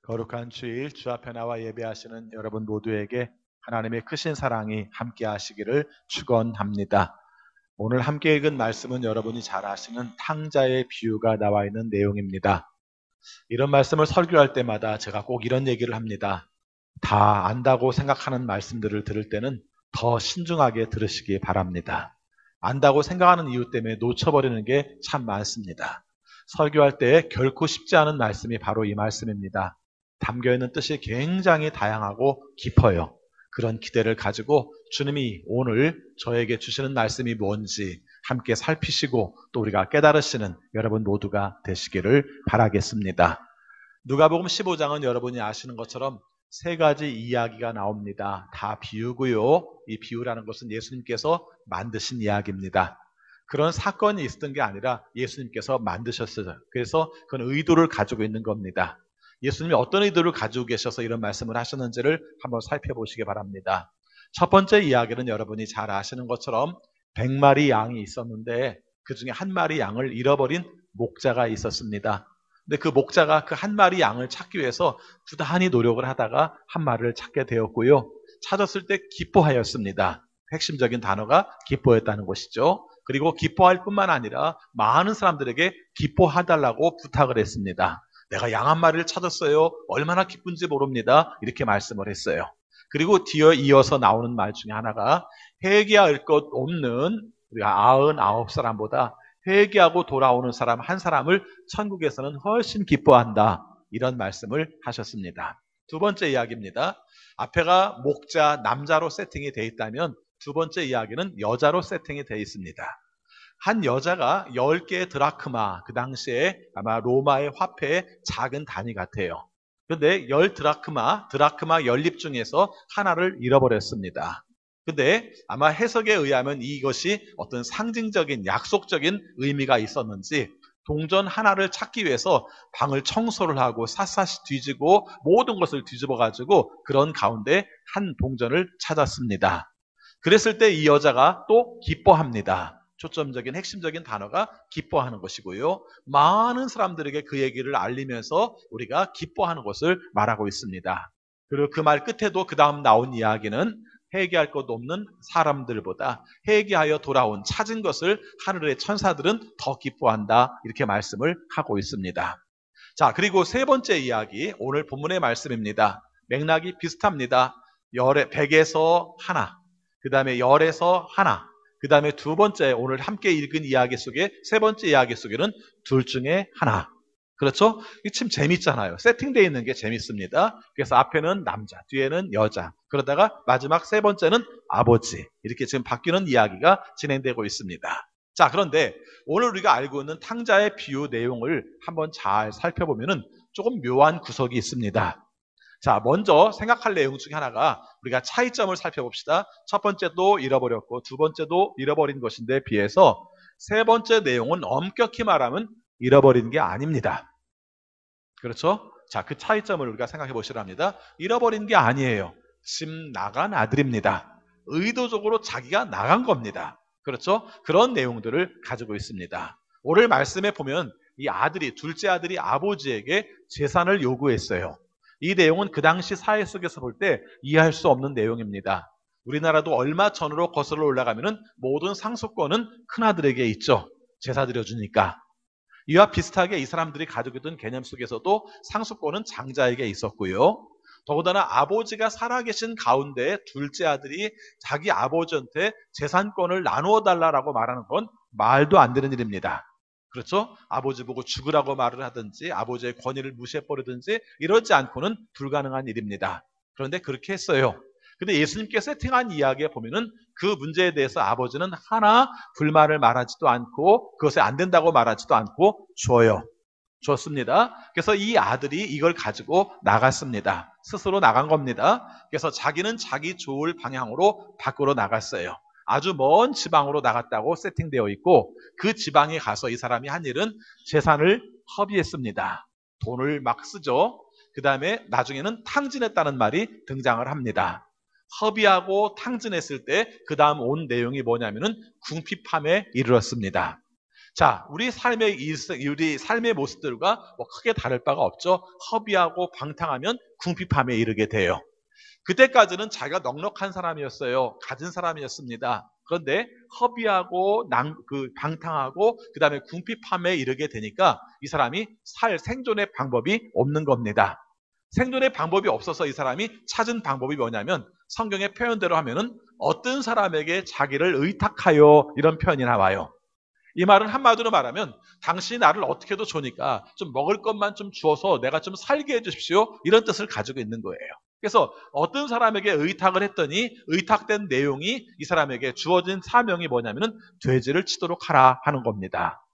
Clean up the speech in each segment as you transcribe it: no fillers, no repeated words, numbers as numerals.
거룩한 주일 주 앞에 나와 예배하시는 여러분 모두에게 하나님의 크신 사랑이 함께 하시기를 축원합니다. 오늘 함께 읽은 말씀은 여러분이 잘 아시는 탕자의 비유가 나와 있는 내용입니다. 이런 말씀을 설교할 때마다 제가 꼭 이런 얘기를 합니다. 다 안다고 생각하는 말씀들을 들을 때는 더 신중하게 들으시기 바랍니다. 안다고 생각하는 이유 때문에 놓쳐버리는 게 참 많습니다. 설교할 때 결코 쉽지 않은 말씀이 바로 이 말씀입니다. 담겨있는 뜻이 굉장히 다양하고 깊어요. 그런 기대를 가지고 주님이 오늘 저에게 주시는 말씀이 뭔지 함께 살피시고 또 우리가 깨달으시는 여러분 모두가 되시기를 바라겠습니다. 누가복음 15장은 여러분이 아시는 것처럼 세 가지 이야기가 나옵니다. 다 비유고요. 이 비유라는 것은 예수님께서 만드신 이야기입니다. 그런 사건이 있었던 게 아니라 예수님께서 만드셨어요. 그래서 그건 의도를 가지고 있는 겁니다. 예수님이 어떤 의도를 가지고 계셔서 이런 말씀을 하셨는지를 한번 살펴보시기 바랍니다. 첫 번째 이야기는 여러분이 잘 아시는 것처럼 100마리 양이 있었는데 그 중에 한 마리 양을 잃어버린 목자가 있었습니다. 근데 그 목자가 그 한 마리 양을 찾기 위해서 부단히 노력을 하다가 한 마리를 찾게 되었고요. 찾았을 때 기뻐하였습니다. 핵심적인 단어가 기뻐했다는 것이죠. 그리고 기뻐할 뿐만 아니라 많은 사람들에게 기뻐해달라고 부탁을 했습니다. 내가 양 한 마리를 찾았어요. 얼마나 기쁜지 모릅니다. 이렇게 말씀을 했어요. 그리고 뒤에 이어서 나오는 말 중에 하나가 회개할 것 없는 우리가 99사람보다 회개하고 돌아오는 사람 한 사람을 천국에서는 훨씬 기뻐한다. 이런 말씀을 하셨습니다. 두 번째 이야기입니다. 앞에가 목자 남자로 세팅이 되어 있다면 두 번째 이야기는 여자로 세팅이 되어 있습니다. 한 여자가 10개의 드라크마, 그 당시에 아마 로마의 화폐의 작은 단위 같아요. 그런데 10드라크마, 드라크마 연립 중에서 하나를 잃어버렸습니다. 근데 아마 해석에 의하면 이것이 어떤 상징적인 약속적인 의미가 있었는지 동전 하나를 찾기 위해서 방을 청소를 하고 샅샅이 뒤지고 모든 것을 뒤집어 가지고 그런 가운데 한 동전을 찾았습니다. 그랬을 때 이 여자가 또 기뻐합니다. 초점적인 핵심적인 단어가 기뻐하는 것이고요. 많은 사람들에게 그 얘기를 알리면서 우리가 기뻐하는 것을 말하고 있습니다. 그리고 그 말 끝에도 그 다음 나온 이야기는 회개할 것 없는 사람들보다 회개하여 돌아온 찾은 것을 하늘의 천사들은 더 기뻐한다. 이렇게 말씀을 하고 있습니다. 자, 그리고 세 번째 이야기, 오늘 본문의 말씀입니다. 맥락이 비슷합니다. 100에서 하나, 그 다음에 10에서 하나, 그 다음에 두 번째 오늘 함께 읽은 이야기 속에 세 번째 이야기 속에는 둘 중에 하나. 그렇죠? 이게 참 재밌잖아요. 세팅되어 있는 게 재밌습니다. 그래서 앞에는 남자, 뒤에는 여자. 그러다가 마지막 세 번째는 아버지. 이렇게 지금 바뀌는 이야기가 진행되고 있습니다. 자, 그런데 오늘 우리가 알고 있는 탕자의 비유 내용을 한번 잘 살펴보면은 조금 묘한 구석이 있습니다. 자, 먼저 생각할 내용 중에 하나가 우리가 차이점을 살펴봅시다. 첫 번째도 잃어버렸고 두 번째도 잃어버린 것인데 비해서 세 번째 내용은 엄격히 말하면 잃어버린 게 아닙니다. 그렇죠? 자, 그 차이점을 우리가 생각해 보시라 합니다. 잃어버린 게 아니에요. 집 나간 아들입니다. 의도적으로 자기가 나간 겁니다. 그렇죠? 그런 내용들을 가지고 있습니다. 오늘 말씀에 보면 이 아들이, 둘째 아들이 아버지에게 재산을 요구했어요. 이 내용은 그 당시 사회 속에서 볼 때 이해할 수 없는 내용입니다. 우리나라도 얼마 전으로 거슬러 올라가면은 모든 상속권은 큰아들에게 있죠. 제사 드려주니까. 이와 비슷하게 이 사람들이 가지고 있던 개념 속에서도 상속권은 장자에게 있었고요. 더군다나 아버지가 살아계신 가운데 둘째 아들이 자기 아버지한테 재산권을 나누어 달라고 말하는 건 말도 안 되는 일입니다. 그렇죠? 아버지 보고 죽으라고 말을 하든지 아버지의 권위를 무시해버리든지 이러지 않고는 불가능한 일입니다. 그런데 그렇게 했어요. 근데 예수님께 세팅한 이야기에 보면은 그 문제에 대해서 아버지는 하나 불만을 말하지도 않고 그것에 안 된다고 말하지도 않고 줬습니다. 그래서 이 아들이 이걸 가지고 나갔습니다. 스스로 나간 겁니다. 그래서 자기는 자기 좋을 방향으로 밖으로 나갔어요. 아주 먼 지방으로 나갔다고 세팅되어 있고 그 지방에 가서 이 사람이 한 일은 재산을 허비했습니다. 돈을 막 쓰죠. 그 다음에 나중에는 탕진했다는 말이 등장을 합니다. 허비하고 탕진했을 때 그 다음 온 내용이 뭐냐면은 궁핍함에 이르렀습니다. 자, 우리 삶의 모습들과 뭐 크게 다를 바가 없죠. 허비하고 방탕하면 궁핍함에 이르게 돼요. 그때까지는 자기가 넉넉한 사람이었어요. 가진 사람이었습니다. 그런데 허비하고 방탕하고 그 다음에 궁핍함에 이르게 되니까 이 사람이 생존의 방법이 없는 겁니다. 생존의 방법이 없어서 이 사람이 찾은 방법이 뭐냐면 성경의 표현대로 하면은 어떤 사람에게 자기를 의탁하여 이런 표현이 나와요. 이 말은 한마디로 말하면 당신이 나를 어떻게도 좋으니까 좀 먹을 것만 좀 주어서 내가 좀 살게 해주십시오. 이런 뜻을 가지고 있는 거예요. 그래서 어떤 사람에게 의탁을 했더니 의탁된 내용이 이 사람에게 주어진 사명이 뭐냐면은 돼지를 치도록 하라 하는 겁니다.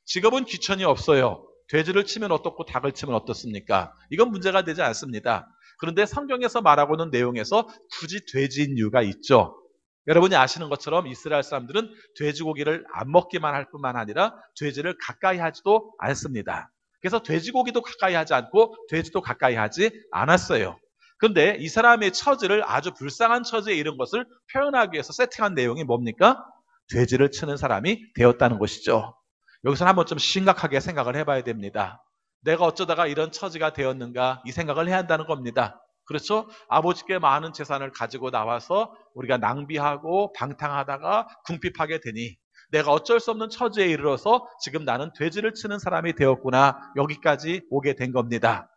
직업은 귀천이 없어요. 돼지를 치면 어떻고 닭을 치면 어떻습니까? 이건 문제가 되지 않습니다. 그런데 성경에서 말하고 있는 내용에서 굳이 돼지인 이유가 있죠. 여러분이 아시는 것처럼 이스라엘 사람들은 돼지고기를 안 먹기만 할 뿐만 아니라 돼지를 가까이 하지도 않습니다. 그래서 돼지고기도 가까이 하지 않고 돼지도 가까이 하지 않았어요. 그런데 이 사람의 처지를 아주 불쌍한 처지에 이른 것을 표현하기 위해서 세팅한 내용이 뭡니까? 돼지를 치는 사람이 되었다는 것이죠. 여기서 한번 좀 심각하게 생각을 해봐야 됩니다. 내가 어쩌다가 이런 처지가 되었는가 이 생각을 해야 한다는 겁니다. 그렇죠? 아버지께 많은 재산을 가지고 나와서 우리가 낭비하고 방탕하다가 궁핍하게 되니 내가 어쩔 수 없는 처지에 이르러서 지금 나는 돼지를 치는 사람이 되었구나 여기까지 오게 된 겁니다.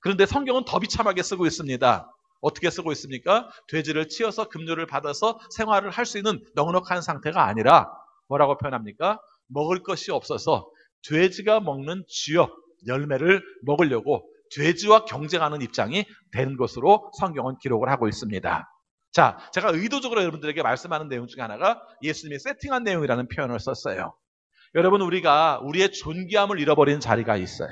그런데 성경은 더 비참하게 쓰고 있습니다. 어떻게 쓰고 있습니까? 돼지를 치어서 급료를 받아서 생활을 할 수 있는 넉넉한 상태가 아니라 뭐라고 표현합니까? 먹을 것이 없어서 돼지가 먹는 쥐업 열매를 먹으려고 돼지와 경쟁하는 입장이 된 것으로 성경은 기록을 하고 있습니다. 자, 제가 의도적으로 여러분들에게 말씀하는 내용 중에 하나가 예수님이 세팅한 내용이라는 표현을 썼어요. 여러분 우리가 우리의 존귀함을 잃어버리는 자리가 있어요.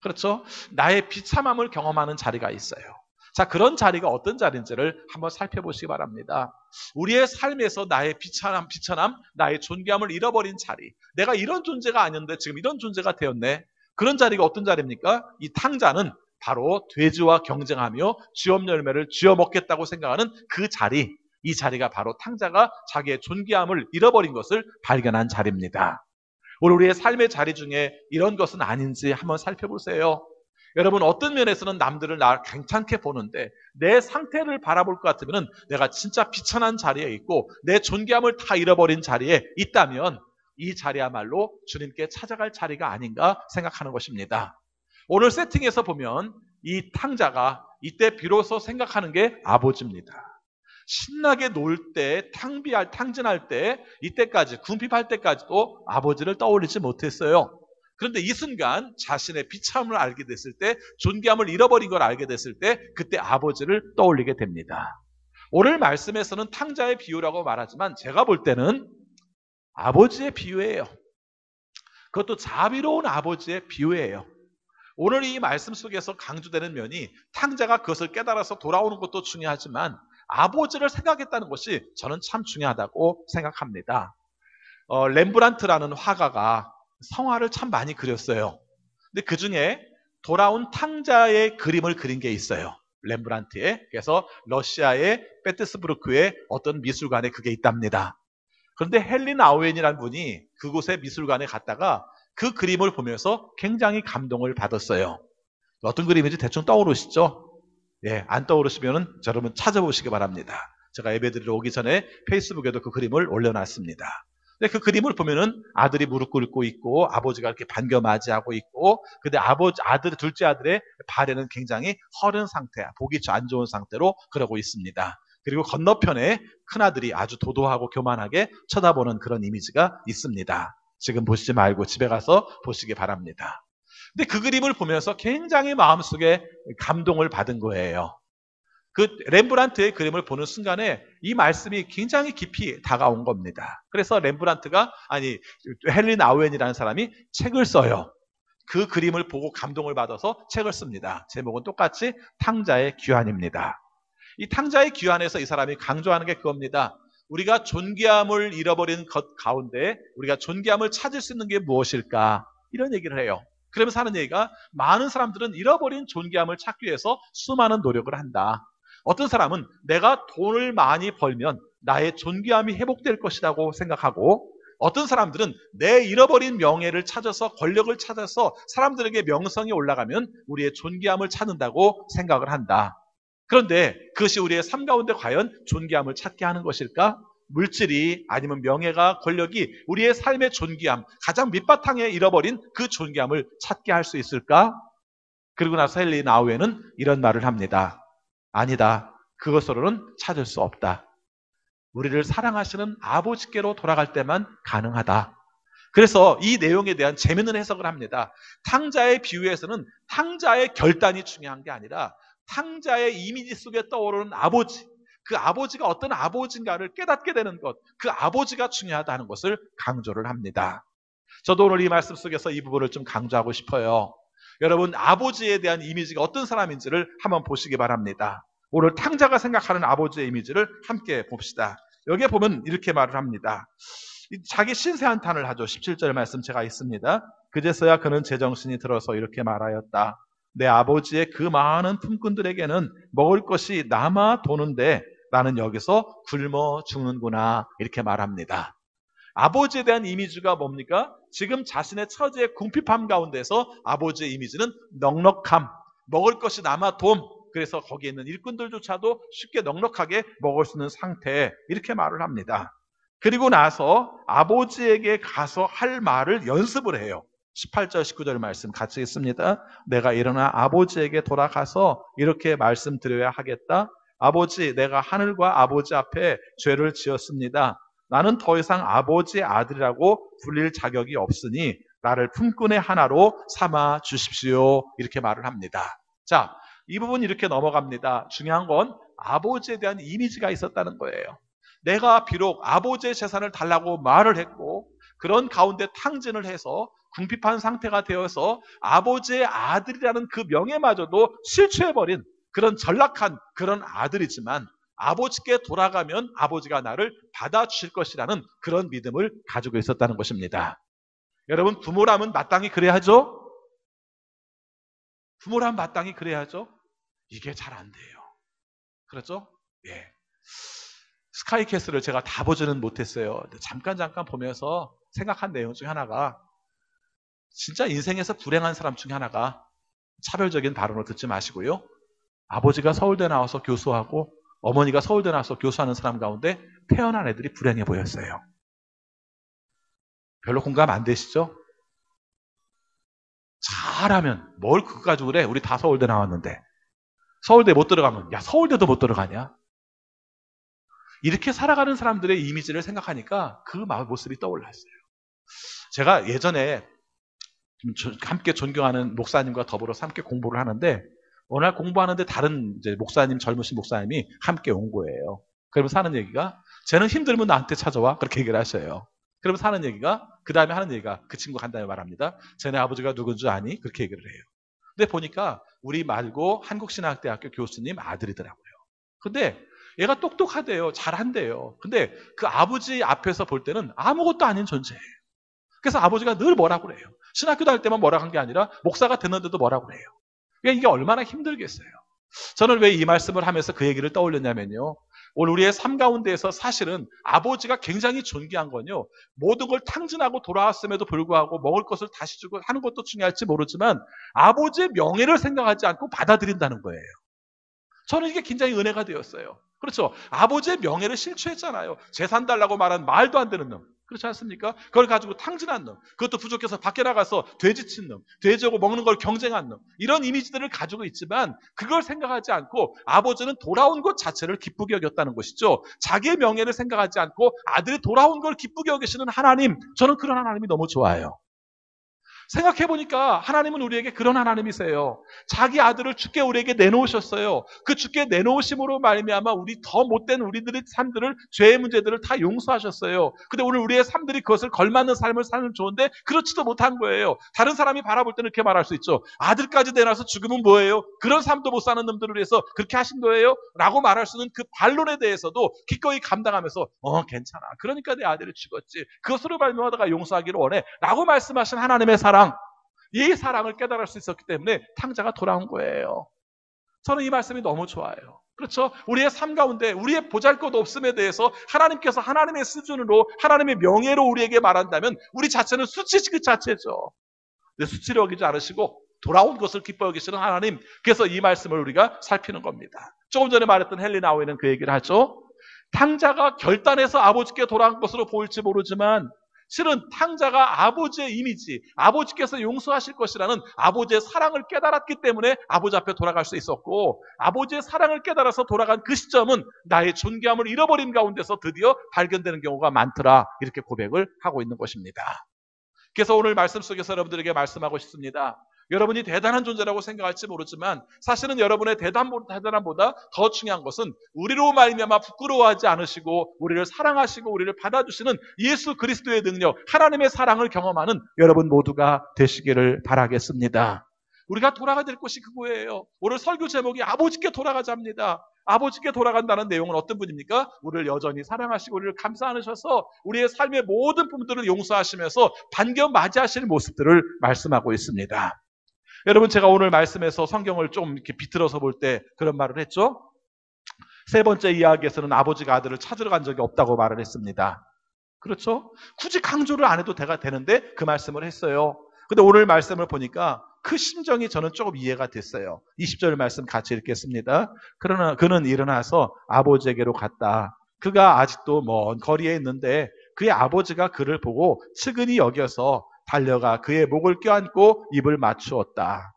그렇죠? 나의 비참함을 경험하는 자리가 있어요. 자, 그런 자리가 어떤 자리인지를 한번 살펴보시기 바랍니다. 우리의 삶에서 나의 비천함, 나의 존귀함을 잃어버린 자리. 내가 이런 존재가 아닌데 지금 이런 존재가 되었네. 그런 자리가 어떤 자리입니까? 이 탕자는 바로 돼지와 경쟁하며 쥐업 열매를 쥐어 먹겠다고 생각하는 그 자리. 이 자리가 바로 탕자가 자기의 존귀함을 잃어버린 것을 발견한 자리입니다. 오늘 우리의 삶의 자리 중에 이런 것은 아닌지 한번 살펴보세요. 여러분 어떤 면에서는 남들을 나 괜찮게 보는데 내 상태를 바라볼 것 같으면 내가 진짜 비천한 자리에 있고 내 존귀함을 다 잃어버린 자리에 있다면 이 자리야말로 주님께 찾아갈 자리가 아닌가 생각하는 것입니다. 오늘 세팅에서 보면 이 탕자가 이때 비로소 생각하는 게 아버지입니다. 신나게 놀 때, 탕진할 때, 이때까지, 궁핍할 때까지도 아버지를 떠올리지 못했어요. 그런데 이 순간 자신의 비참을 알게 됐을 때, 존귀함을 잃어버린 걸 알게 됐을 때, 그때 아버지를 떠올리게 됩니다. 오늘 말씀에서는 탕자의 비유라고 말하지만 제가 볼 때는 아버지의 비유예요. 그것도 자비로운 아버지의 비유예요. 오늘 이 말씀 속에서 강조되는 면이 탕자가 그것을 깨달아서 돌아오는 것도 중요하지만 아버지를 생각했다는 것이 저는 참 중요하다고 생각합니다. 렘브란트라는 화가가 성화를 참 많이 그렸어요. 근데 그 중에 돌아온 탕자의 그림을 그린 게 있어요. 렘브란트의. 그래서 러시아의 페테스부르크의 어떤 미술관에 그게 있답니다. 그런데 헬린 아우엔이라는 분이 그곳의 미술관에 갔다가 그 그림을 보면서 굉장히 감동을 받았어요. 어떤 그림인지 대충 떠오르시죠? 예, 안 떠오르시면 여러분 찾아보시기 바랍니다. 제가 예배드리러 오기 전에 페이스북에도 그 그림을 올려놨습니다. 근데 그 그림을 보면은 아들이 무릎 꿇고 있고 아버지가 이렇게 반겨 맞이하고 있고 근데 둘째 아들의 발에는 굉장히 허른 상태, 보기 안 좋은 상태로 그러고 있습니다. 그리고 건너편에 큰아들이 아주 도도하고 교만하게 쳐다보는 그런 이미지가 있습니다. 지금 보시지 말고 집에 가서 보시기 바랍니다. 근데 그 그림을 보면서 굉장히 마음속에 감동을 받은 거예요. 그 렘브란트의 그림을 보는 순간에 이 말씀이 굉장히 깊이 다가온 겁니다. 그래서 헬린 아우엔이라는 사람이 책을 써요. 그 그림을 보고 감동을 받아서 책을 씁니다. 제목은 똑같이 탕자의 귀환입니다. 이 탕자의 귀환에서 이 사람이 강조하는 게 그겁니다. 우리가 존귀함을 잃어버린 것 가운데 우리가 존귀함을 찾을 수 있는 게 무엇일까? 이런 얘기를 해요. 그러면서 하는 얘기가 많은 사람들은 잃어버린 존귀함을 찾기 위해서 수많은 노력을 한다. 어떤 사람은 내가 돈을 많이 벌면 나의 존귀함이 회복될 것이라고 생각하고 어떤 사람들은 내 잃어버린 명예를 찾아서 권력을 찾아서 사람들에게 명성이 올라가면 우리의 존귀함을 찾는다고 생각을 한다. 그런데 그것이 우리의 삶 가운데 과연 존귀함을 찾게 하는 것일까? 물질이 아니면 명예가 권력이 우리의 삶의 존귀함, 가장 밑바탕에 잃어버린 그 존귀함을 찾게 할 수 있을까? 그리고 나서 헨리 나우에는 이런 말을 합니다. 아니다. 그것으로는 찾을 수 없다. 우리를 사랑하시는 아버지께로 돌아갈 때만 가능하다. 그래서 이 내용에 대한 재미있는 해석을 합니다. 탕자의 비유에서는 탕자의 결단이 중요한 게 아니라 탕자의 이미지 속에 떠오르는 아버지, 그 아버지가 어떤 아버지인가를 깨닫게 되는 것, 그 아버지가 중요하다는 것을 강조를 합니다. 저도 오늘 이 말씀 속에서 이 부분을 좀 강조하고 싶어요. 여러분, 아버지에 대한 이미지가 어떤 사람인지를 한번 보시기 바랍니다. 오늘 탕자가 생각하는 아버지의 이미지를 함께 봅시다. 여기에 보면 이렇게 말을 합니다. 자기 신세한탄을 하죠. 17절 말씀 제가 있습니다. 그제서야 그는 제정신이 들어서 이렇게 말하였다. 내 아버지의 그 많은 품꾼들에게는 먹을 것이 남아 도는데 나는 여기서 굶어 죽는구나, 이렇게 말합니다. 아버지에 대한 이미지가 뭡니까? 지금 자신의 처지의 궁핍함 가운데서 아버지의 이미지는 넉넉함, 먹을 것이 남아 돔, 그래서 거기에 있는 일꾼들조차도 쉽게 넉넉하게 먹을 수 있는 상태, 이렇게 말을 합니다. 그리고 나서 아버지에게 가서 할 말을 연습을 해요. 18절 19절 말씀 같이 있습니다. 내가 일어나 아버지에게 돌아가서 이렇게 말씀드려야 하겠다. 아버지, 내가 하늘과 아버지 앞에 죄를 지었습니다. 나는 더 이상 아버지의 아들이라고 불릴 자격이 없으니 나를 품꾼의 하나로 삼아 주십시오, 이렇게 말을 합니다. 자, 이 부분 이렇게 넘어갑니다. 중요한 건 아버지에 대한 이미지가 있었다는 거예요. 내가 비록 아버지의 재산을 달라고 말을 했고 그런 가운데 탕진을 해서 궁핍한 상태가 되어서 아버지의 아들이라는 그 명예마저도 실추해버린 그런 전락한 그런 아들이지만 아버지께 돌아가면 아버지가 나를 받아주실 것이라는 그런 믿음을 가지고 있었다는 것입니다. 여러분, 부모라면 마땅히 그래야죠? 부모라면 마땅히 그래야죠? 이게 잘 안 돼요. 그렇죠? 예. 스카이캐슬을 제가 다 보지는 못했어요. 잠깐 보면서 생각한 내용 중에 하나가, 진짜 인생에서 불행한 사람 중에 하나가, 차별적인 발언을 듣지 마시고요, 아버지가 서울대 나와서 교수하고 어머니가 서울대 나와서 교수하는 사람 가운데 태어난 애들이 불행해 보였어요. 별로 공감 안 되시죠? 잘하면 뭘 그거 가지고 그래? 우리 다 서울대 나왔는데. 서울대 못 들어가면 야, 서울대도 못 들어가냐? 이렇게 살아가는 사람들의 이미지를 생각하니까 그 모습이 떠올랐어요. 제가 예전에 함께 존경하는 목사님과 더불어서 함께 공부를 하는데, 어느 날 공부하는데 다른 이제 목사님, 젊으신 목사님이 함께 온 거예요. 그러면서 하는 얘기가, 쟤는 힘들면 나한테 찾아와, 그렇게 얘기를 하셔요. 그러면서 하는 얘기가, 그 다음에 하는 얘기가, 그 친구가 한 다음에 말합니다. 쟤네 아버지가 누군 줄 아니? 그렇게 얘기를 해요. 근데 보니까 우리 말고 한국신학대학교 교수님 아들이더라고요. 근데 얘가 똑똑하대요. 잘한대요. 근데 그 아버지 앞에서 볼 때는 아무것도 아닌 존재예요. 그래서 아버지가 늘 뭐라고 그래요. 신학교 다닐 때만 뭐라고 한 게 아니라 목사가 됐는데도 뭐라고 그래요. 그러니까 이게 얼마나 힘들겠어요. 저는 왜 이 말씀을 하면서 그 얘기를 떠올렸냐면요, 오늘 우리의 삶 가운데에서 사실은 아버지가 굉장히 존귀한 건요, 모든 걸 탕진하고 돌아왔음에도 불구하고 먹을 것을 다시 주고 하는 것도 중요할지 모르지만 아버지의 명예를 생각하지 않고 받아들인다는 거예요. 저는 이게 굉장히 은혜가 되었어요. 그렇죠? 아버지의 명예를 실추했잖아요. 재산 달라고 말한 말도 안 되는 놈, 그렇지 않습니까? 그걸 가지고 탕진한 놈, 그것도 부족해서 밖에 나가서 돼지친 놈, 돼지하고 먹는 걸 경쟁한 놈, 이런 이미지들을 가지고 있지만 그걸 생각하지 않고 아버지는 돌아온 것 자체를 기쁘게 여겼다는 것이죠. 자기의 명예를 생각하지 않고 아들이 돌아온 걸 기쁘게 여기시는 하나님, 저는 그런 하나님이 너무 좋아요. 생각해보니까 하나님은 우리에게 그런 하나님이세요. 자기 아들을 주께 우리에게 내놓으셨어요. 그 주께 내놓으심으로 말미암아 우리 더 못된 우리들의 삶들을, 죄의 문제들을 다 용서하셨어요. 근데 오늘 우리의 삶들이 그것을 걸맞는 삶을 사는 좋은데 그렇지도 못한 거예요. 다른 사람이 바라볼 때는 이렇게 말할 수 있죠. 아들까지 내놔서 죽으면 뭐예요? 그런 삶도 못 사는 놈들을 위해서 그렇게 하신 거예요? 라고 말할 수 있는 그 반론에 대해서도 기꺼이 감당하면서 괜찮아, 그러니까 내 아들이 죽었지, 그것으로 말미암아다가 용서하기를 원해 라고 말씀하신 하나님의 사랑, 이 사랑을 깨달을 수 있었기 때문에 탕자가 돌아온 거예요. 저는 이 말씀이 너무 좋아요. 그렇죠? 우리의 삶 가운데 우리의 보잘것 없음에 대해서 하나님께서 하나님의 수준으로 하나님의 명예로 우리에게 말한다면 우리 자체는 수치 그 자체죠. 근데 수치를 여기지 않으시고 돌아온 것을 기뻐 여기시는 하나님. 그래서 이 말씀을 우리가 살피는 겁니다. 조금 전에 말했던 헨리 나우이는 그 얘기를 하죠. 탕자가 결단해서 아버지께 돌아온 것으로 보일지 모르지만 실은 탕자가 아버지의 이미지, 아버지께서 용서하실 것이라는 아버지의 사랑을 깨달았기 때문에 아버지 앞에 돌아갈 수 있었고, 아버지의 사랑을 깨달아서 돌아간 그 시점은 나의 존귀함을 잃어버린 가운데서 드디어 발견되는 경우가 많더라. 이렇게 고백을 하고 있는 것입니다. 그래서 오늘 말씀 속에서 여러분들에게 말씀하고 싶습니다. 여러분이 대단한 존재라고 생각할지 모르지만 사실은 여러분의 대단함보다 더 중요한 것은 우리로 말미암아 부끄러워하지 않으시고 우리를 사랑하시고 우리를 받아주시는 예수 그리스도의 능력, 하나님의 사랑을 경험하는 여러분 모두가 되시기를 바라겠습니다. 우리가 돌아가야 될 곳이 그거예요. 오늘 설교 제목이 아버지께 돌아가자입니다. 아버지께 돌아간다는 내용은 어떤 분입니까? 우리를 여전히 사랑하시고 우리를 감싸안으셔서 우리의 삶의 모든 부분들을 용서하시면서 반겨 맞이하실 모습들을 말씀하고 있습니다. 여러분, 제가 오늘 말씀에서 성경을 좀 이렇게 비틀어서 볼 때 그런 말을 했죠. 세 번째 이야기에서는 아버지가 아들을 찾으러 간 적이 없다고 말을 했습니다. 그렇죠? 굳이 강조를 안 해도 되는데 그 말씀을 했어요. 근데 오늘 말씀을 보니까 그 심정이 저는 조금 이해가 됐어요. 20절 말씀 같이 읽겠습니다. 그러나 그는 일어나서 아버지에게로 갔다. 그가 아직도 먼 거리에 있는데 그의 아버지가 그를 보고 측은히 여겨서 달려가 그의 목을 껴안고 입을 맞추었다.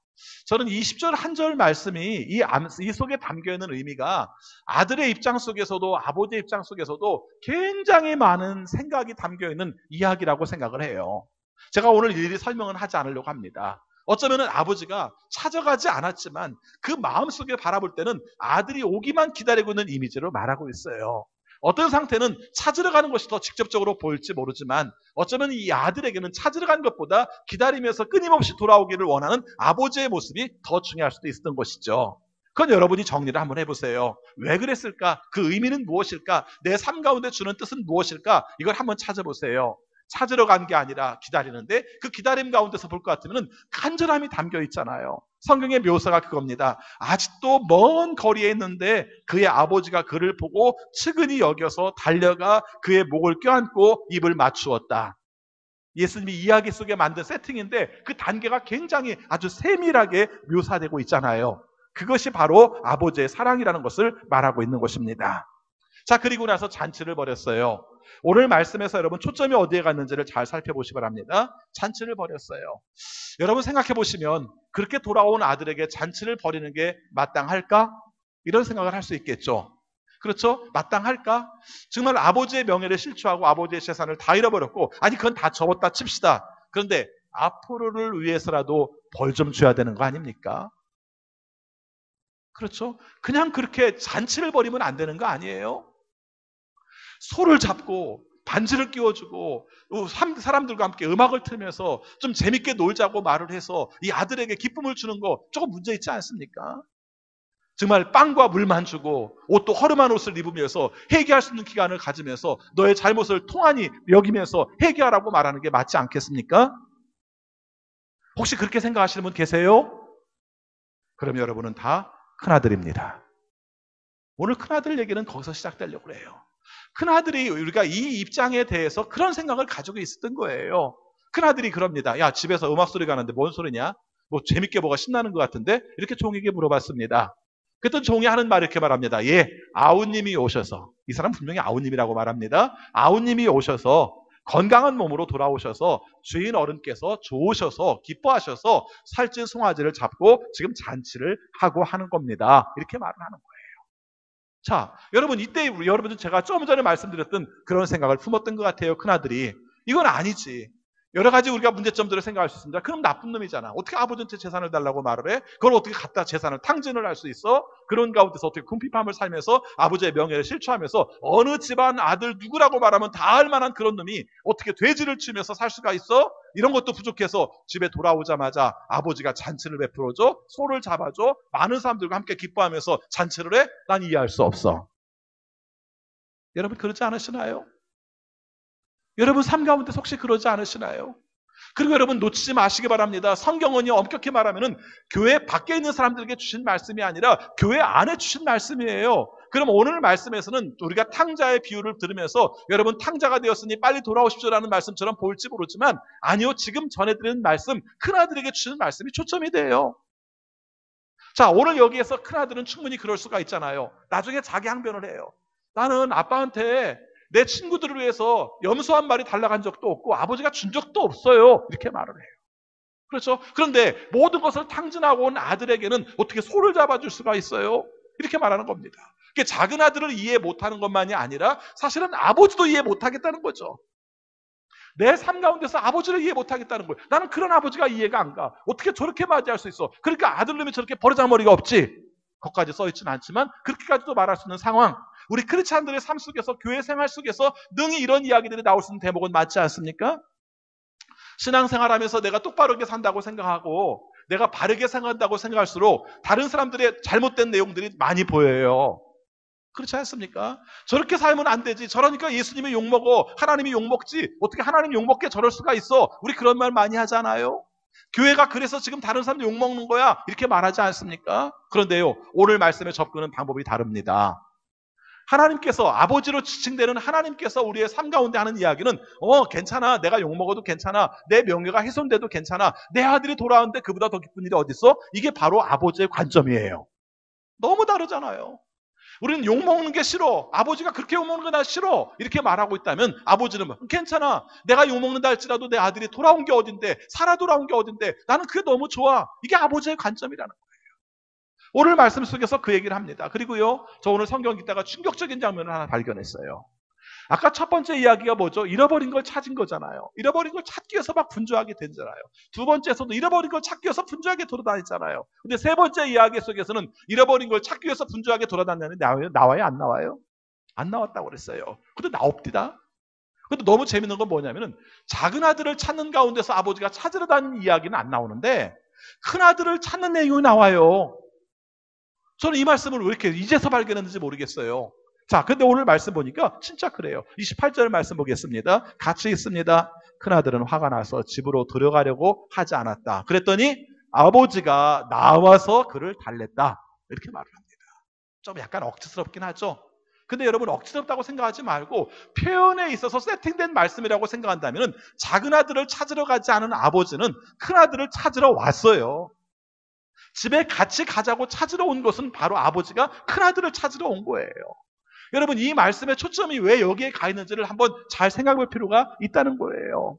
저는 20절 한 절 말씀이 이 속에 담겨있는 의미가 아들의 입장 속에서도 아버지의 입장 속에서도 굉장히 많은 생각이 담겨있는 이야기라고 생각을 해요. 제가 오늘 일일이 설명은 하지 않으려고 합니다. 어쩌면 아버지가 찾아가지 않았지만 그 마음속에 바라볼 때는 아들이 오기만 기다리고 있는 이미지로 말하고 있어요. 어떤 상태는 찾으러 가는 것이 더 직접적으로 보일지 모르지만 어쩌면 이 아들에게는 찾으러 가는 것보다 기다리면서 끊임없이 돌아오기를 원하는 아버지의 모습이 더 중요할 수도 있었던 것이죠. 그건 여러분이 정리를 한번 해보세요. 왜 그랬을까? 그 의미는 무엇일까? 내 삶 가운데 주는 뜻은 무엇일까? 이걸 한번 찾아보세요. 찾으러 간 게 아니라 기다리는데 그 기다림 가운데서 볼 것 같으면 간절함이 담겨 있잖아요. 성경의 묘사가 그겁니다. 아직도 먼 거리에 있는데 그의 아버지가 그를 보고 측은히 여겨서 달려가 그의 목을 껴안고 입을 맞추었다. 예수님이 이야기 속에 만든 세팅인데 그 단계가 굉장히 아주 세밀하게 묘사되고 있잖아요. 그것이 바로 아버지의 사랑이라는 것을 말하고 있는 것입니다. 자, 그리고 나서 잔치를 벌였어요. 오늘 말씀에서 여러분 초점이 어디에 갔는지를 잘 살펴보시기 바랍니다. 잔치를 벌였어요. 여러분 생각해 보시면 그렇게 돌아온 아들에게 잔치를 벌이는 게 마땅할까? 이런 생각을 할 수 있겠죠. 그렇죠? 마땅할까? 정말 아버지의 명예를 실추하고 아버지의 재산을 다 잃어버렸고, 아니 그건 다 접었다 칩시다. 그런데 앞으로를 위해서라도 벌 좀 줘야 되는 거 아닙니까? 그렇죠? 그냥 그렇게 잔치를 벌이면 안 되는 거 아니에요? 소를 잡고 반지를 끼워주고 사람들과 함께 음악을 틀면서 좀 재밌게 놀자고 말을 해서 이 아들에게 기쁨을 주는 거 조금 문제 있지 않습니까? 정말 빵과 물만 주고 옷도 허름한 옷을 입으면서 회개할 수 있는 기간을 가지면서 너의 잘못을 통안히 여기면서 회개하라고 말하는 게 맞지 않겠습니까? 혹시 그렇게 생각하시는 분 계세요? 그럼 여러분은 다 큰아들입니다. 오늘 큰아들 얘기는 거기서 시작되려고 해요. 큰아들이 우리가 이 입장에 대해서 그런 생각을 가지고 있었던 거예요. 큰아들이 그럽니다. 야, 집에서 음악 소리가 나는데 뭔 소리냐? 뭐 재밌게 뭐가 신나는 것 같은데? 이렇게 종에게 물어봤습니다. 그랬더니 종이 하는 말이 이렇게 말합니다. 예, 아우님이 오셔서, 이 사람 분명히 아우님이라고 말합니다. 아우님이 오셔서 건강한 몸으로 돌아오셔서 주인 어른께서 좋으셔서 기뻐하셔서 살찐 송아지를 잡고 지금 잔치를 하고 하는 겁니다. 이렇게 말을 하는 거예요. 자, 여러분 이때 여러분은 제가 좀 전에 말씀드렸던 그런 생각을 품었던 것 같아요. 큰아들이. 이건 아니지. 여러 가지 우리가 문제점들을 생각할 수 있습니다. 그럼 나쁜 놈이잖아. 어떻게 아버지한테 재산을 달라고 말을 해? 그걸 어떻게 갖다 재산을 탕진을 할 수 있어? 그런 가운데서 어떻게 궁핍함을 살면서 아버지의 명예를 실추하면서 어느 집안 아들 누구라고 말하면 다 할 만한 그런 놈이 어떻게 돼지를 치면서 살 수가 있어? 이런 것도 부족해서 집에 돌아오자마자 아버지가 잔치를 베풀어줘, 소를 잡아줘, 많은 사람들과 함께 기뻐하면서 잔치를 해? 난 이해할 수 없어. 여러분 그러지 않으시나요? 여러분 삶 가운데 혹시 그러지 않으시나요? 그리고 여러분 놓치지 마시기 바랍니다. 성경은요, 엄격히 말하면은 교회 밖에 있는 사람들에게 주신 말씀이 아니라 교회 안에 주신 말씀이에요. 그럼 오늘 말씀에서는 우리가 탕자의 비유를 들으면서 여러분 탕자가 되었으니 빨리 돌아오십시오라는 말씀처럼 보일지 모르지만 아니요, 지금 전해드리는 말씀, 큰아들에게 주신 말씀이 초점이 돼요. 자, 오늘 여기에서 큰아들은 충분히 그럴 수가 있잖아요. 나중에 자기 항변을 해요. 나는 아빠한테 내 친구들을 위해서 염소 한 마리 달라간 적도 없고 아버지가 준 적도 없어요. 이렇게 말을 해요. 그렇죠? 그런데 모든 것을 탕진하고 온 아들에게는 어떻게 소를 잡아줄 수가 있어요? 이렇게 말하는 겁니다. 작은 아들을 이해 못하는 것만이 아니라 사실은 아버지도 이해 못하겠다는 거죠. 내 삶 가운데서 아버지를 이해 못하겠다는 거예요. 나는 그런 아버지가 이해가 안 가. 어떻게 저렇게 맞이할 수 있어? 그러니까 아들놈이 저렇게 버르장머리가 없지. 거기까지 써있지는 않지만 그렇게까지도 말할 수 있는 상황. 우리 크리스찬들의 삶 속에서, 교회 생활 속에서 능히 이런 이야기들이 나올 수 있는 대목은 맞지 않습니까? 신앙생활하면서 내가 똑바르게 산다고 생각하고 내가 바르게 생각한다고 생각할수록 다른 사람들의 잘못된 내용들이 많이 보여요. 그렇지 않습니까? 저렇게 살면 안 되지. 저러니까 예수님이 욕먹어. 하나님이 욕먹지. 어떻게 하나님 욕먹게 저럴 수가 있어. 우리 그런 말 많이 하잖아요. 교회가 그래서 지금 다른 사람들 욕먹는 거야. 이렇게 말하지 않습니까? 그런데요, 오늘 말씀에 접근은 방법이 다릅니다. 하나님께서, 아버지로 지칭되는 하나님께서 우리의 삶 가운데 하는 이야기는 괜찮아. 내가 욕먹어도 괜찮아. 내 명예가 훼손돼도 괜찮아. 내 아들이 돌아오는데 그보다 더 기쁜 일이 어디 있어? 이게 바로 아버지의 관점이에요. 너무 다르잖아요. 우리는 욕먹는 게 싫어. 아버지가 그렇게 욕먹는 거 나 싫어. 이렇게 말하고 있다면 아버지는 괜찮아. 내가 욕먹는다 할지라도 내 아들이 돌아온 게 어딘데, 살아 돌아온 게 어딘데, 나는 그게 너무 좋아. 이게 아버지의 관점이라는 거예요. 오늘 말씀 속에서 그 얘기를 합니다. 그리고요, 저 오늘 성경 읽다가 충격적인 장면을 하나 발견했어요. 아까 첫 번째 이야기가 뭐죠? 잃어버린 걸 찾은 거잖아요. 잃어버린 걸 찾기 위해서 막 분주하게 된잖아요. 두 번째에서도 잃어버린 걸 찾기 위해서 분주하게 돌아다녔잖아요. 근데 세 번째 이야기 속에서는 잃어버린 걸 찾기 위해서 분주하게 돌아다녔는데 나와요? 안 나와요? 안 나왔다고 그랬어요. 근데 나옵디다. 근데 너무 재밌는 건 뭐냐면은 작은 아들을 찾는 가운데서 아버지가 찾으러 다니는 이야기는 안 나오는데 큰 아들을 찾는 내용이 나와요. 저는 이 말씀을 왜 이렇게 이제서 발견했는지 모르겠어요. 자, 근데 오늘 말씀 보니까 진짜 그래요. 28절 말씀 보겠습니다. 같이 있습니다. 큰아들은 화가 나서 집으로 들어가려고 하지 않았다. 그랬더니 아버지가 나와서 그를 달랬다. 이렇게 말을 합니다. 좀 약간 억지스럽긴 하죠. 근데 여러분 억지스럽다고 생각하지 말고 표현에 있어서 세팅된 말씀이라고 생각한다면 작은 아들을 찾으러 가지 않은 아버지는 큰아들을 찾으러 왔어요. 집에 같이 가자고 찾으러 온 것은 바로 아버지가 큰아들을 찾으러 온 거예요. 여러분 이 말씀의 초점이 왜 여기에 가 있는지를 한번 잘 생각해 볼 필요가 있다는 거예요.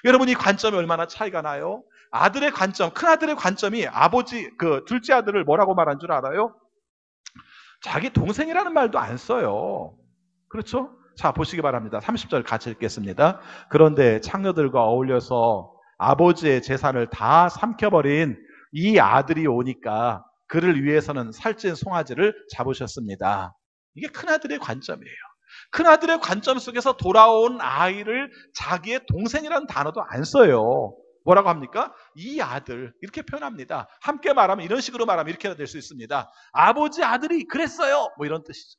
여러분 이 관점이 얼마나 차이가 나요? 아들의 관점, 큰아들의 관점이 아버지, 둘째 아들을 뭐라고 말한 줄 알아요? 자기 동생이라는 말도 안 써요. 그렇죠? 자, 보시기 바랍니다. 30절 같이 읽겠습니다. 그런데 창녀들과 어울려서 아버지의 재산을 다 삼켜버린 이 아들이 오니까 그를 위해서는 살찐 송아지를 잡으셨습니다. 이게 큰아들의 관점이에요. 큰아들의 관점 속에서 돌아온 아이를 자기의 동생이라는 단어도 안 써요. 뭐라고 합니까? 이 아들 이렇게 표현합니다. 함께 말하면 이런 식으로 말하면 이렇게 될 수 있습니다. 아버지 아들이 그랬어요. 뭐 이런 뜻이죠.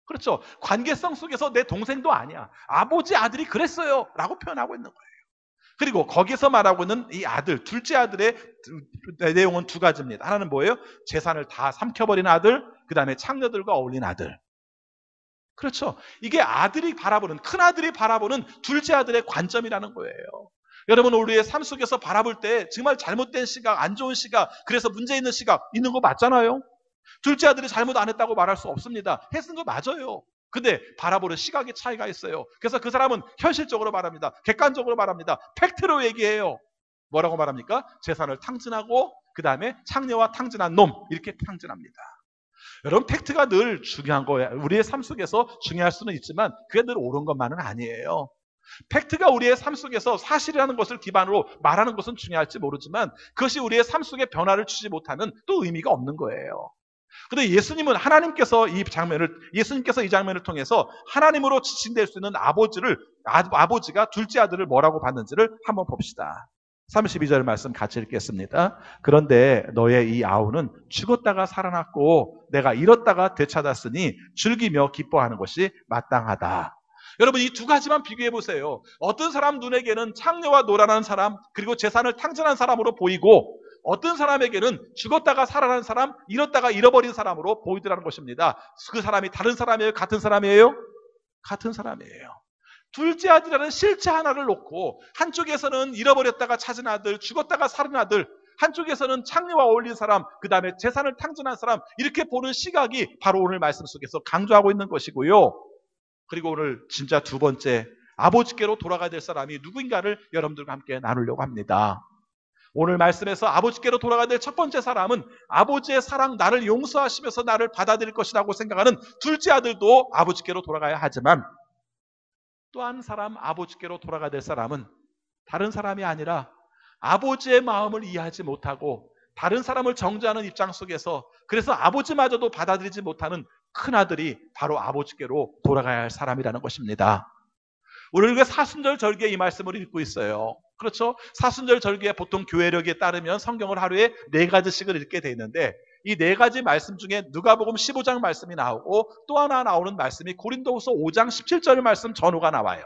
그렇죠. 관계성 속에서 내 동생도 아니야. 아버지 아들이 그랬어요. 라고 표현하고 있는 거예요. 그리고 거기서 말하고 있는 이 아들, 둘째 아들의 내용은 두 가지입니다. 하나는 뭐예요? 재산을 다 삼켜버린 아들, 그 다음에 창녀들과 어울린 아들. 그렇죠. 이게 아들이 바라보는, 큰아들이 바라보는 둘째 아들의 관점이라는 거예요. 여러분 우리의 삶 속에서 바라볼 때 정말 잘못된 시각, 안 좋은 시각, 그래서 문제 있는 시각 있는 거 맞잖아요. 둘째 아들이 잘못 안 했다고 말할 수 없습니다. 했은 거 맞아요. 근데 바라보는 시각의 차이가 있어요. 그래서 그 사람은 현실적으로 말합니다. 객관적으로 말합니다. 팩트로 얘기해요. 뭐라고 말합니까? 재산을 탕진하고 그 다음에 창녀와 탕진한 놈 이렇게 탕진합니다. 여러분 팩트가 늘 중요한 거예요. 우리의 삶 속에서 중요할 수는 있지만 그게 늘 옳은 것만은 아니에요. 팩트가 우리의 삶 속에서 사실이라는 것을 기반으로 말하는 것은 중요할지 모르지만 그것이 우리의 삶 속에 변화를 주지 못하면 또 의미가 없는 거예요. 그런데 예수님은 예수님께서 이 장면을 통해서 하나님으로 지칭될 수 있는 아버지가 둘째 아들을 뭐라고 봤는지를 한번 봅시다. 32절 말씀 같이 읽겠습니다. 그런데 너의 이 아우는 죽었다가 살아났고 내가 잃었다가 되찾았으니 즐기며 기뻐하는 것이 마땅하다. 여러분 이 두 가지만 비교해 보세요. 어떤 사람 눈에게는 창녀와 노란한 사람 그리고 재산을 탕진한 사람으로 보이고 어떤 사람에게는 죽었다가 살아난 사람, 잃었다가 잃어버린 사람으로 보이더라는 것입니다. 그 사람이 다른 사람이에요? 같은 사람이에요? 같은 사람이에요. 둘째 아들이라는 실체 하나를 놓고 한쪽에서는 잃어버렸다가 찾은 아들, 죽었다가 살은 아들, 한쪽에서는 창녀와 어울린 사람, 그 다음에 재산을 탕진한 사람, 이렇게 보는 시각이 바로 오늘 말씀 속에서 강조하고 있는 것이고요. 그리고 오늘 진짜 두 번째, 아버지께로 돌아가야 될 사람이 누구인가를 여러분들과 함께 나누려고 합니다. 오늘 말씀에서 아버지께로 돌아가야 될 첫 번째 사람은 아버지의 사랑, 나를 용서하시면서 나를 받아들일 것이라고 생각하는 둘째 아들도 아버지께로 돌아가야 하지만 또 한 사람 아버지께로 돌아가야 될 사람은 다른 사람이 아니라 아버지의 마음을 이해하지 못하고 다른 사람을 정죄하는 입장 속에서 그래서 아버지마저도 받아들이지 못하는 큰아들이 바로 아버지께로 돌아가야 할 사람이라는 것입니다. 우리가 사순절 절기에 이 말씀을 읽고 있어요. 그렇죠? 사순절 절기에 보통 교회력에 따르면 성경을 하루에 4가지씩을 읽게 돼 있는데 이 4가지 말씀 중에 누가복음 15장 말씀이 나오고 또 하나 나오는 말씀이 고린도후서 5장 17절 말씀 전후가 나와요.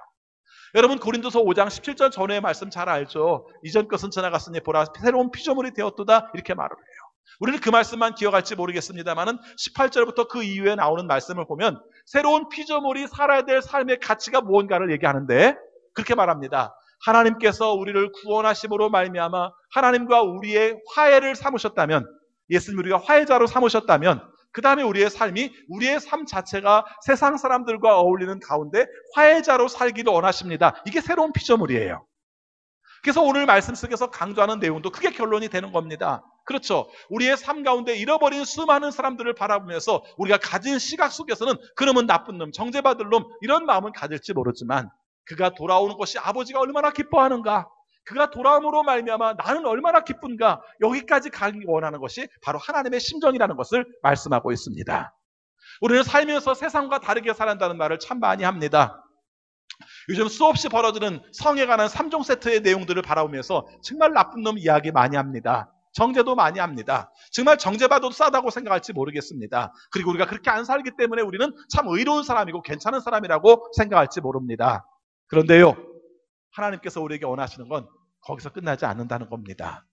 여러분 고린도서 5장 17절 전후의 말씀 잘 알죠? 이전 것은 지나갔으니 보라 새로운 피조물이 되었도다 이렇게 말을 해요. 우리는 그 말씀만 기억할지 모르겠습니다만은 18절부터 그 이후에 나오는 말씀을 보면 새로운 피조물이 살아야 될 삶의 가치가 무언가를 얘기하는데 그렇게 말합니다. 하나님께서 우리를 구원하심으로 말미암아 하나님과 우리의 화해를 삼으셨다면 예수님 우리가 화해자로 삼으셨다면 그 다음에 우리의 삶이 우리의 삶 자체가 세상 사람들과 어울리는 가운데 화해자로 살기를 원하십니다. 이게 새로운 피조물이에요. 그래서 오늘 말씀 속에서 강조하는 내용도 그게 결론이 되는 겁니다. 그렇죠. 우리의 삶 가운데 잃어버린 수많은 사람들을 바라보면서 우리가 가진 시각 속에서는 그놈은 나쁜 놈, 정죄받을 놈 이런 마음은 가질지 모르지만 그가 돌아오는 것이 아버지가 얼마나 기뻐하는가 그가 돌아옴으로 말미암아 나는 얼마나 기쁜가 여기까지 가기 원하는 것이 바로 하나님의 심정이라는 것을 말씀하고 있습니다. 우리는 살면서 세상과 다르게 살아간다는 말을 참 많이 합니다. 요즘 수없이 벌어지는 성에 관한 3종 세트의 내용들을 바라보면서 정말 나쁜 놈 이야기 많이 합니다. 정죄도 많이 합니다. 정말 정죄받아도 싸다고 생각할지 모르겠습니다. 그리고 우리가 그렇게 안 살기 때문에 우리는 참 의로운 사람이고 괜찮은 사람이라고 생각할지 모릅니다. 그런데요, 하나님께서 우리에게 원하시는 건 거기서 끝나지 않는다는 겁니다.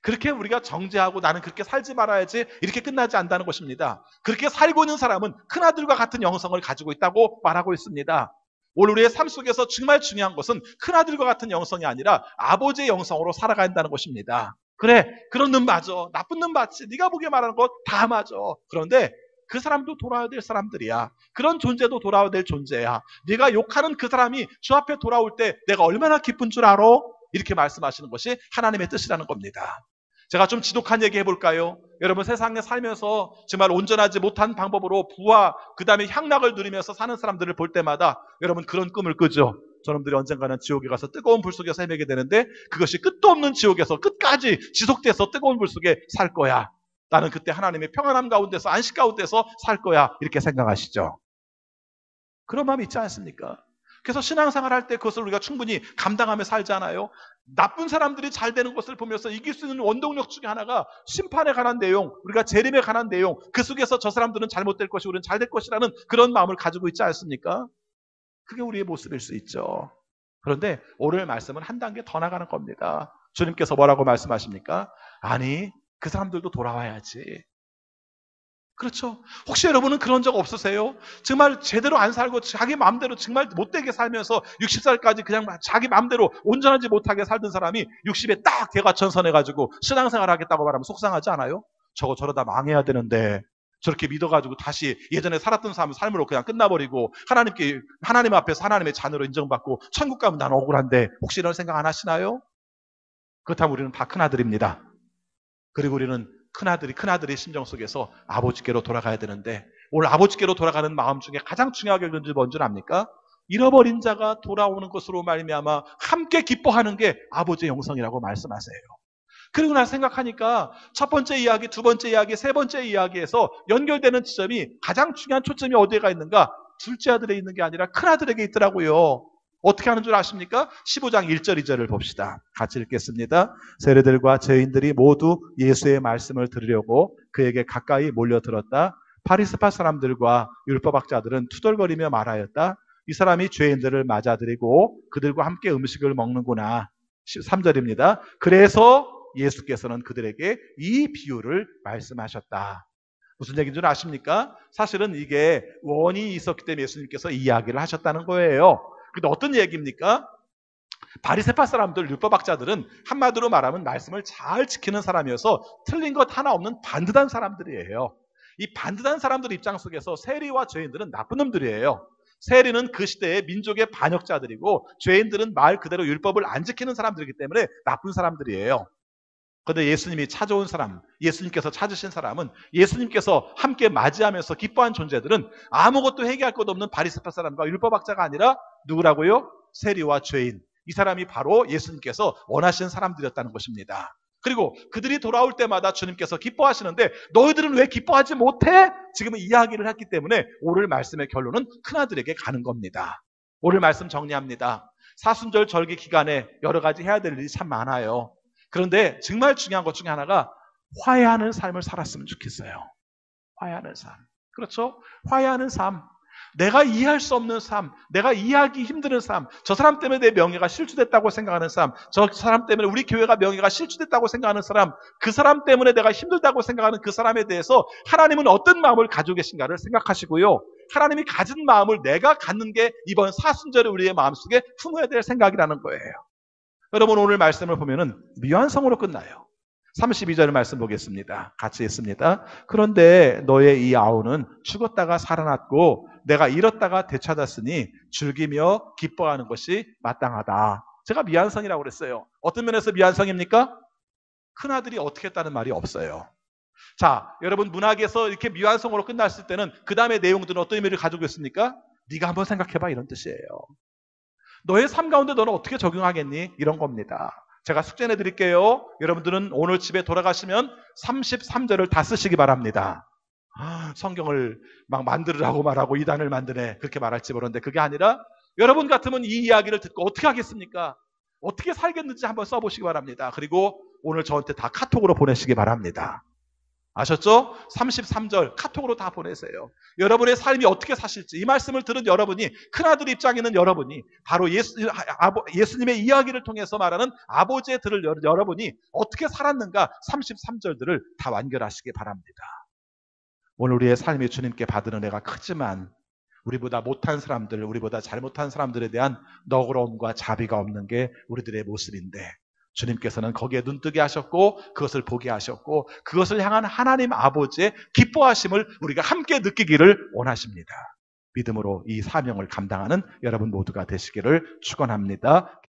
그렇게 우리가 정죄하고 나는 그렇게 살지 말아야지 이렇게 끝나지 않는다는 것입니다. 그렇게 살고 있는 사람은 큰아들과 같은 영성을 가지고 있다고 말하고 있습니다. 오늘 우리의 삶 속에서 정말 중요한 것은 큰아들과 같은 영성이 아니라 아버지의 영성으로 살아가야 한다는 것입니다. 그래, 그런 놈 맞아. 나쁜 놈 맞지. 네가 보기에 말하는 것 다 맞아. 그런데 그 사람도 돌아와야 될 사람들이야. 그런 존재도 돌아와야 될 존재야. 네가 욕하는 그 사람이 주 앞에 돌아올 때 내가 얼마나 기쁜 줄 알아? 이렇게 말씀하시는 것이 하나님의 뜻이라는 겁니다. 제가 좀 지독한 얘기 해볼까요? 여러분 세상에 살면서 정말 온전하지 못한 방법으로 부와 그 다음에 향락을 누리면서 사는 사람들을 볼 때마다 여러분 그런 꿈을 꾸죠. 저놈들이 언젠가는 지옥에 가서 뜨거운 불 속에서 헤매게 되는데 그것이 끝도 없는 지옥에서 끝까지 지속돼서 뜨거운 불 속에 살 거야. 나는 그때 하나님의 평안함 가운데서 안식 가운데서 살 거야. 이렇게 생각하시죠. 그런 마음이 있지 않습니까? 그래서 신앙생활 할 때 그것을 우리가 충분히 감당하며 살잖아요. 나쁜 사람들이 잘 되는 것을 보면서 이길 수 있는 원동력 중에 하나가 심판에 관한 내용, 우리가 재림에 관한 내용, 그 속에서 저 사람들은 잘못될 것이 우리는 잘 될 것이라는 그런 마음을 가지고 있지 않습니까? 그게 우리의 모습일 수 있죠. 그런데 오늘 말씀은 한 단계 더 나가는 겁니다. 주님께서 뭐라고 말씀하십니까? 아니, 그 사람들도 돌아와야지. 그렇죠. 혹시 여러분은 그런 적 없으세요? 정말 제대로 안 살고 자기 마음대로 정말 못되게 살면서 60살까지 그냥 자기 마음대로 온전하지 못하게 살던 사람이 60에 딱 개과천선해가지고 신앙생활 하겠다고 말하면 속상하지 않아요? 저거 저러다 망해야 되는데 저렇게 믿어가지고 다시 예전에 살았던 삶으로 그냥 끝나버리고 하나님 앞에서 하나님의 자녀로 인정받고 천국 가면 난 억울한데 혹시 이런 생각 안 하시나요? 그렇다면 우리는 다 큰아들입니다. 그리고 우리는 큰아들의 심정 속에서 아버지께로 돌아가야 되는데 오늘 아버지께로 돌아가는 마음 중에 가장 중요하게 여기는 뭔 줄 압니까? 잃어버린 자가 돌아오는 것으로 말미암아 함께 기뻐하는 게 아버지의 영성이라고 말씀하세요. 그리고 나 생각하니까 첫 번째 이야기, 두 번째 이야기, 세 번째 이야기에서 연결되는 지점이 가장 중요한 초점이 어디에가 있는가? 둘째 아들에 있는 게 아니라 큰아들에게 있더라고요. 어떻게 하는 줄 아십니까? 15장 1절 2절을 봅시다. 같이 읽겠습니다. 세리들과 죄인들이 모두 예수의 말씀을 들으려고 그에게 가까이 몰려들었다. 바리새파 사람들과 율법학자들은 투덜거리며 말하였다. 이 사람이 죄인들을 맞아들이고 그들과 함께 음식을 먹는구나. 13절입니다. 그래서 예수께서는 그들에게 이 비유를 말씀하셨다. 무슨 얘기인 줄 아십니까? 사실은 이게 원인이 있었기 때문에 예수님께서 이 이야기를 하셨다는 거예요. 근데 어떤 얘기입니까? 바리새파 사람들, 율법학자들은 한마디로 말하면 말씀을 잘 지키는 사람이어서 틀린 것 하나 없는 반듯한 사람들이에요. 이 반듯한 사람들 입장 속에서 세리와 죄인들은 나쁜 놈들이에요. 세리는 그 시대의 민족의 반역자들이고 죄인들은 말 그대로 율법을 안 지키는 사람들이기 때문에 나쁜 사람들이에요. 그런데 예수님이 찾아온 사람, 예수님께서 찾으신 사람은 예수님께서 함께 맞이하면서 기뻐한 존재들은 아무것도 회개할 것 없는 바리새파 사람과 율법학자가 아니라 누구라고요? 세리와 죄인. 이 사람이 바로 예수님께서 원하시는 사람들이었다는 것입니다. 그리고 그들이 돌아올 때마다 주님께서 기뻐하시는데 너희들은 왜 기뻐하지 못해? 지금 이야기를 했기 때문에 오늘 말씀의 결론은 큰아들에게 가는 겁니다. 오늘 말씀 정리합니다. 사순절 절기 기간에 여러 가지 해야 될 일이 참 많아요. 그런데 정말 중요한 것 중에 하나가 화해하는 삶을 살았으면 좋겠어요. 화해하는 삶. 그렇죠? 화해하는 삶. 내가 이해할 수 없는 삶, 내가 이해하기 힘든 삶, 저 사람 때문에 내 명예가 실추됐다고 생각하는 삶, 저 사람 때문에 우리 교회가 명예가 실추됐다고 생각하는 사람, 그 사람 때문에 내가 힘들다고 생각하는 그 사람에 대해서 하나님은 어떤 마음을 가지고 계신가를 생각하시고요. 하나님이 가진 마음을 내가 갖는 게 이번 사순절에 우리의 마음속에 품어야 될 생각이라는 거예요. 여러분 오늘 말씀을 보면은 미완성으로 끝나요. 32절 말씀 보겠습니다. 같이 읽습니다. 그런데 너의 이 아우는 죽었다가 살아났고 내가 잃었다가 되찾았으니 즐기며 기뻐하는 것이 마땅하다. 제가 미완성이라고 그랬어요. 어떤 면에서 미완성입니까? 큰아들이 어떻게 했다는 말이 없어요. 자, 여러분 문학에서 이렇게 미완성으로 끝났을 때는 그 다음의 내용들은 어떤 의미를 가지고 있습니까? 네가 한번 생각해봐 이런 뜻이에요. 너의 삶 가운데 너는 어떻게 적용하겠니? 이런 겁니다. 제가 숙제 내드릴게요. 여러분들은 오늘 집에 돌아가시면 33절을 다 쓰시기 바랍니다. 성경을 막 만들으라고 말하고 이단을 만드네 그렇게 말할지 모르는데 그게 아니라 여러분 같으면 이 이야기를 듣고 어떻게 하겠습니까? 어떻게 살겠는지 한번 써보시기 바랍니다. 그리고 오늘 저한테 다 카톡으로 보내시기 바랍니다. 아셨죠? 33절 카톡으로 다 보내세요. 여러분의 삶이 어떻게 사실지 이 말씀을 들은 여러분이 큰아들 입장에 있는 여러분이 바로 예수님의 이야기를 통해서 말하는 아버지의 들을 여러분이 어떻게 살았는가 33절들을 다 완결하시기 바랍니다. 오늘 우리의 삶이 주님께 받은 은혜가 크지만 우리보다 못한 사람들, 우리보다 잘못한 사람들에 대한 너그러움과 자비가 없는 게 우리들의 모습인데 주님께서는 거기에 눈뜨게 하셨고 그것을 보게 하셨고 그것을 향한 하나님 아버지의 기뻐하심을 우리가 함께 느끼기를 원하십니다. 믿음으로 이 사명을 감당하는 여러분 모두가 되시기를 축원합니다.